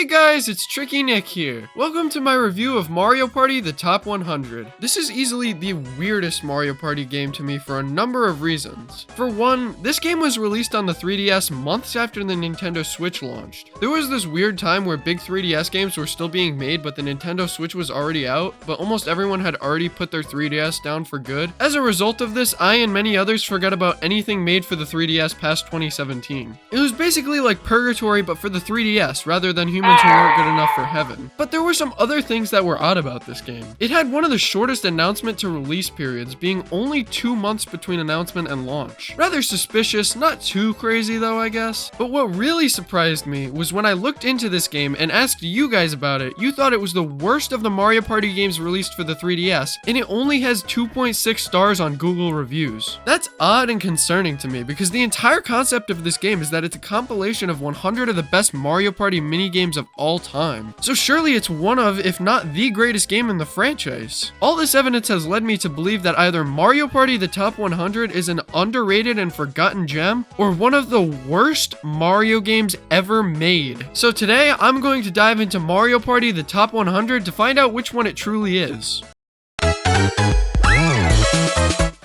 Hey guys, it's Tricky Nick here. Welcome to my review of Mario Party The Top 100. This is easily the weirdest Mario Party game to me for a number of reasons. For one, this game was released on the 3DS months after the Nintendo Switch launched. There was this weird time where big 3DS games were still being made, but the Nintendo Switch was already out, but almost everyone had already put their 3DS down for good. As a result of this, I and many others forgot about anything made for the 3DS past 2017. It was basically like purgatory, but for the 3DS, rather than humans who weren't good enough for heaven. But there were some other things that were odd about this game. It had one of the shortest announcement to release periods, being only 2 months between announcement and launch. Rather suspicious, not too crazy though, I guess. But what really surprised me was when I looked into this game and asked you guys about it, you thought it was the worst of the Mario Party games released for the 3DS, and it only has 2.6 stars on Google reviews. That's odd and concerning to me, because the entire concept of this game is that it's a compilation of 100 of the best Mario Party minigames of all time. So surely it's one of, if not the greatest game in the franchise. All this evidence has led me to believe that either Mario Party The Top 100 is an underrated and forgotten gem, or one of the worst Mario games ever made. So today, I'm going to dive into Mario Party The Top 100 to find out which one it truly is.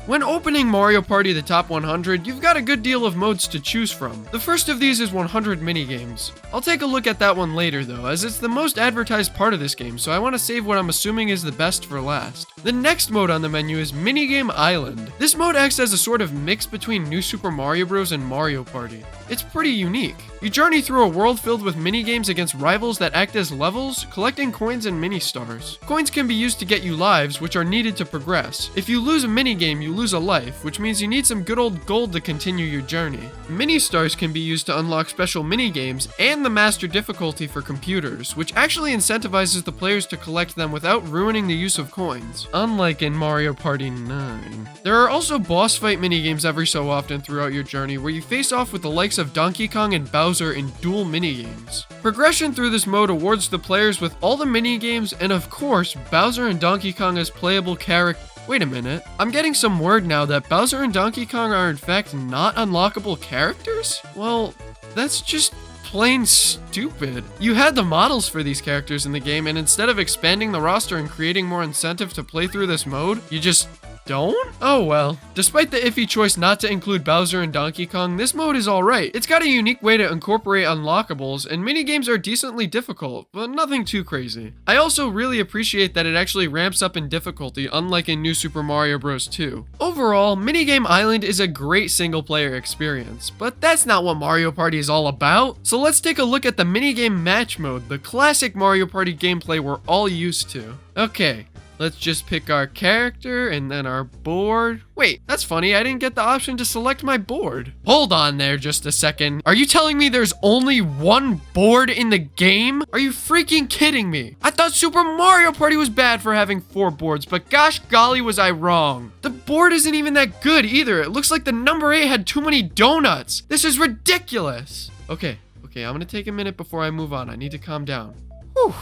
When opening Mario Party The Top 100, you've got a good deal of modes to choose from. The first of these is 100 minigames. I'll take a look at that one later though, as it's the most advertised part of this game, so I want to save what I'm assuming is the best for last. The next mode on the menu is Minigame Island. This mode acts as a sort of mix between New Super Mario Bros. And Mario Party. It's pretty unique. You journey through a world filled with minigames against rivals that act as levels, collecting coins and mini-stars. Coins can be used to get you lives, which are needed to progress. If you lose a minigame, you lose a life, which means you need some good old gold to continue your journey. Mini-stars can be used to unlock special minigames and the master difficulty for computers, which actually incentivizes the players to collect them without ruining the use of coins, unlike in Mario Party 9. There are also boss fight minigames every so often throughout your journey, where you face off with the likes of Donkey Kong and Bowser in dual minigames. Progression through this mode awards the players with all the minigames, and of course, Bowser and Donkey Kong as playable characters. Wait a minute, I'm getting some word now that Bowser and Donkey Kong are in fact not unlockable characters? Well, that's just plain stupid. You had the models for these characters in the game, and instead of expanding the roster and creating more incentive to play through this mode, you just don't? Oh well. Despite the iffy choice not to include Bowser and Donkey Kong, this mode is alright. It's got a unique way to incorporate unlockables, and minigames are decently difficult, but nothing too crazy. I also really appreciate that it actually ramps up in difficulty, unlike in New Super Mario Bros. 2. Overall, Minigame Island is a great single-player experience, but that's not what Mario Party is all about. So let's take a look at the Minigame Match mode, the classic Mario Party gameplay we're all used to. Okay. Let's just pick our character and then our board. Wait, that's funny. I didn't get the option to select my board. Hold on there just a second. Are you telling me there's only one board in the game? Are you freaking kidding me? I thought Super Mario Party was bad for having 4 boards, but gosh golly was I wrong. The board isn't even that good either. It looks like the number 8 had too many donuts. This is ridiculous. Okay, I'm gonna take a minute before I move on. I need to calm down. Whew.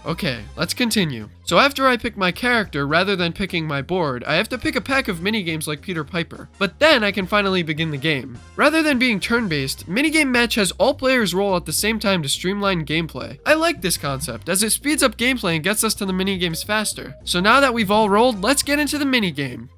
Okay, let's continue. So after I pick my character, rather than picking my board, I have to pick a pack of minigames like Peter Piper. But then I can finally begin the game. Rather than being turn-based, Minigame Match has all players roll at the same time to streamline gameplay. I like this concept, as it speeds up gameplay and gets us to the minigames faster. So now that we've all rolled, let's get into the minigame.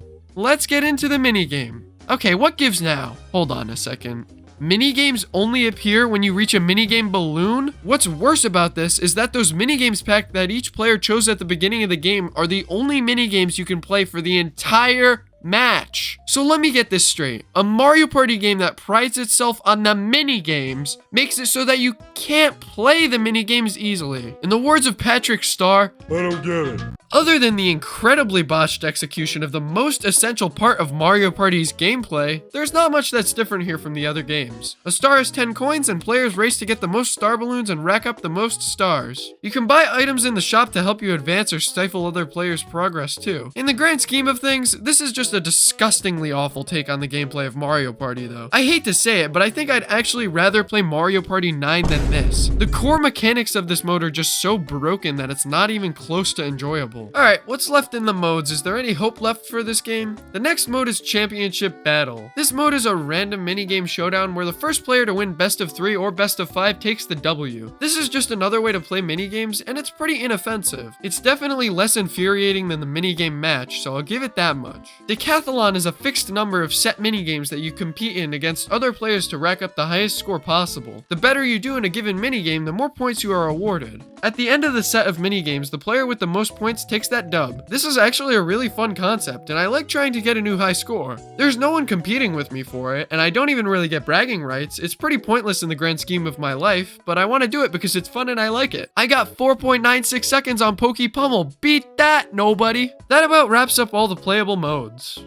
Okay, what gives now? Hold on a second. Minigames only appear when you reach a minigame balloon? What's worse about this is that those minigames pack that each player chose at the beginning of the game are the only minigames you can play for the entire match. So let me get this straight. A Mario Party game that prides itself on the minigames makes it so that you can't play the minigames easily. In the words of Patrick Starr, I don't get it. Other than the incredibly botched execution of the most essential part of Mario Party's gameplay, there's not much that's different here from the other games. A star has 10 coins and players race to get the most star balloons and rack up the most stars. You can buy items in the shop to help you advance or stifle other players' progress too. In the grand scheme of things, this is just a disgustingly awful take on the gameplay of Mario Party though. I hate to say it, but I think I'd actually rather play Mario Party 9 than this. The core mechanics of this mode are just so broken that it's not even close to enjoyable. simple. Alright, what's left in the modes? Is there any hope left for this game? The next mode is Championship Battle. This mode is a random minigame showdown where the first player to win best of 3 or best of 5 takes the W. This is just another way to play minigames, and it's pretty inoffensive. It's definitely less infuriating than the minigame match, so I'll give it that much. Decathlon is a fixed number of set minigames that you compete in against other players to rack up the highest score possible. The better you do in a given minigame, the more points you are awarded. At the end of the set of minigames, the player with the most points takes that dub. This is actually a really fun concept, and I like trying to get a new high score. There's no one competing with me for it, and I don't even really get bragging rights. It's pretty pointless in the grand scheme of my life, but I want to do it because it's fun and I like it. I got 4.96 seconds on Pokey Pummel. Beat that, nobody. That about wraps up all the playable modes.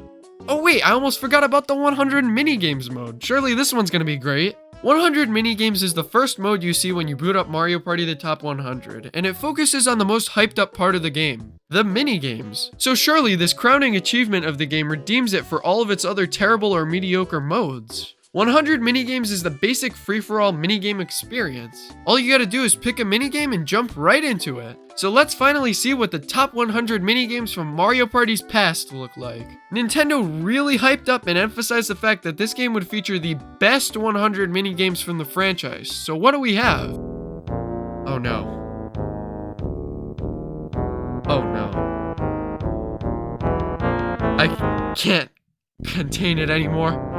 Oh wait, I almost forgot about the 100 minigames mode. Surely this one's gonna be great. 100 minigames is the first mode you see when you boot up Mario Party the Top 100, and it focuses on the most hyped up part of the game, the minigames. So surely this crowning achievement of the game redeems it for all of its other terrible or mediocre modes. 100 minigames is the basic free-for-all minigame experience. All you gotta do is pick a minigame and jump right into it. So let's finally see what the top 100 minigames from Mario Party's past look like. Nintendo really hyped up and emphasized the fact that this game would feature the best 100 minigames from the franchise. So what do we have? Oh no. Oh no. I can't contain it anymore.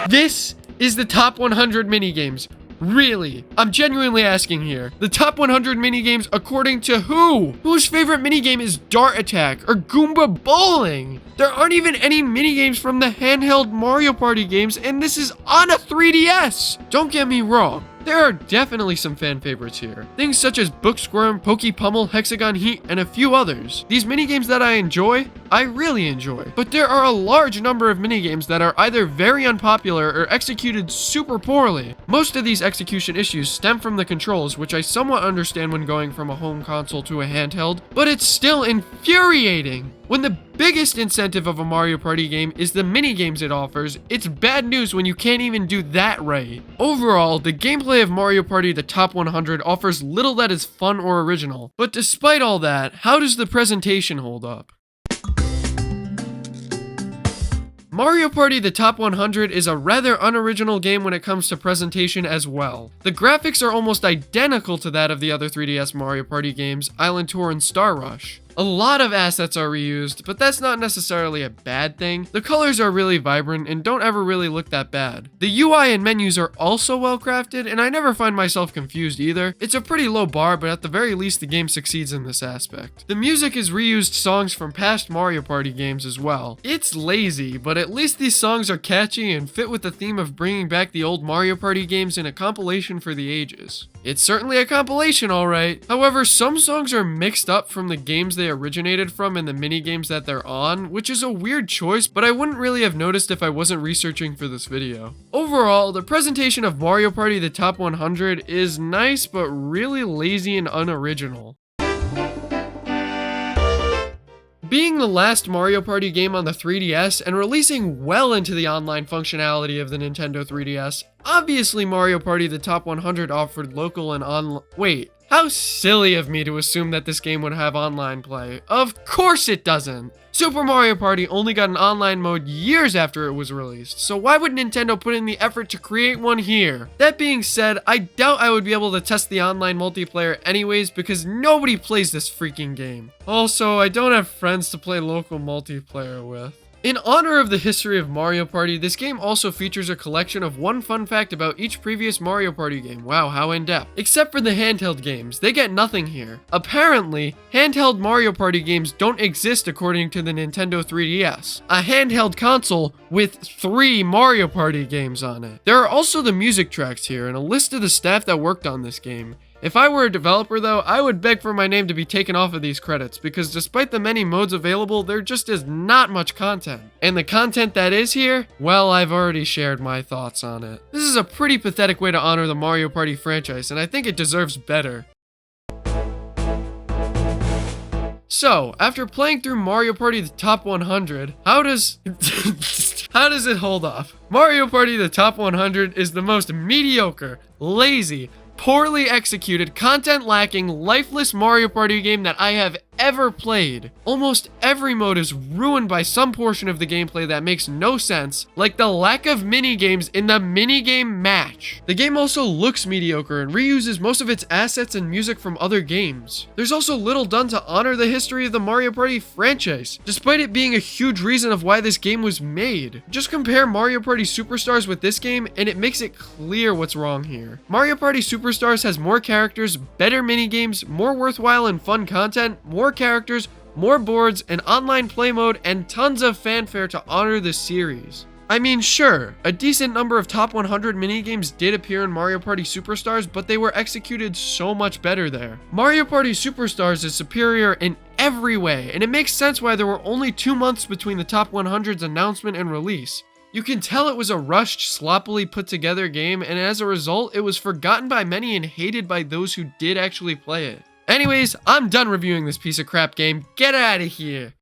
This is the top 100 minigames. Really? I'm genuinely asking here. The top 100 minigames according to who? Whose favorite minigame is Dart Attack or Goomba Bowling? There aren't even any minigames from the handheld Mario Party games, and this is on a 3DS! Don't get me wrong. There are definitely some fan favorites here. Things such as Book Squirm, Pokey Pummel, Hexagon Heat, and a few others. These minigames that I enjoy, I really enjoy. But there are a large number of minigames that are either very unpopular or executed super poorly. Most of these execution issues stem from the controls, which I somewhat understand when going from a home console to a handheld, but it's still infuriating. When the biggest incentive of a Mario Party game is the minigames it offers, it's bad news when you can't even do that right. Overall, the gameplay of Mario Party the Top 100 offers little that is fun or original. But despite all that, how does the presentation hold up? Mario Party the Top 100 is a rather unoriginal game when it comes to presentation as well. The graphics are almost identical to that of the other 3DS Mario Party games, Island Tour and Star Rush. A lot of assets are reused, but that's not necessarily a bad thing. The colors are really vibrant and don't ever really look that bad. The UI and menus are also well crafted, and I never find myself confused either. It's a pretty low bar, but at the very least the game succeeds in this aspect. The music is reused songs from past Mario Party games as well. It's lazy, but at least these songs are catchy and fit with the theme of bringing back the old Mario Party games in a compilation for the ages. It's certainly a compilation, alright. However, some songs are mixed up from the games they originated from and the minigames that they're on, which is a weird choice, but I wouldn't really have noticed if I wasn't researching for this video. Overall, the presentation of Mario Party the Top 100 is nice, but really lazy and unoriginal. Being the last Mario Party game on the 3DS and releasing well into the online functionality of the Nintendo 3DS, obviously Mario Party the Top 100 offered local and online— wait, how silly of me to assume that this game would have online play. Of course it doesn't! Super Mario Party only got an online mode years after it was released, so why would Nintendo put in the effort to create one here? That being said, I doubt I would be able to test the online multiplayer anyways because nobody plays this freaking game. Also, I don't have friends to play local multiplayer with. In honor of the history of Mario Party, this game also features a collection of one fun fact about each previous Mario Party game. Wow, how in-depth. Except for the handheld games, they get nothing here. Apparently, handheld Mario Party games don't exist according to the Nintendo 3DS, a handheld console with 3 Mario Party games on it. There are also the music tracks here and a list of the staff that worked on this game. If I were a developer though, I would beg for my name to be taken off of these credits because despite the many modes available, there just is not much content. And the content that is here, well, I've already shared my thoughts on it. This is a pretty pathetic way to honor the Mario Party franchise, and I think it deserves better. So, after playing through Mario Party the Top 100, how does... How does it hold up? Mario Party the Top 100 is the most mediocre, lazy, poorly executed, content-lacking, lifeless Mario Party game that I have ever played. Almost every mode is ruined by some portion of the gameplay that makes no sense, like the lack of minigames in the minigame match. The game also looks mediocre and reuses most of its assets and music from other games. There's also little done to honor the history of the Mario Party franchise, despite it being a huge reason of why this game was made. Just compare Mario Party Superstars with this game and it makes it clear what's wrong here. Mario Party Superstars has more characters, better minigames, more worthwhile and fun content, more characters, more boards, an online play mode, and tons of fanfare to honor the series. I mean, sure, a decent number of top 100 minigames did appear in Mario Party Superstars, but they were executed so much better there. Mario Party Superstars is superior in every way, and it makes sense why there were only 2 months between the top 100's announcement and release. You can tell it was a rushed, sloppily put together game, and as a result, it was forgotten by many and hated by those who did actually play it. Anyways, I'm done reviewing this piece of crap game. Get out of here!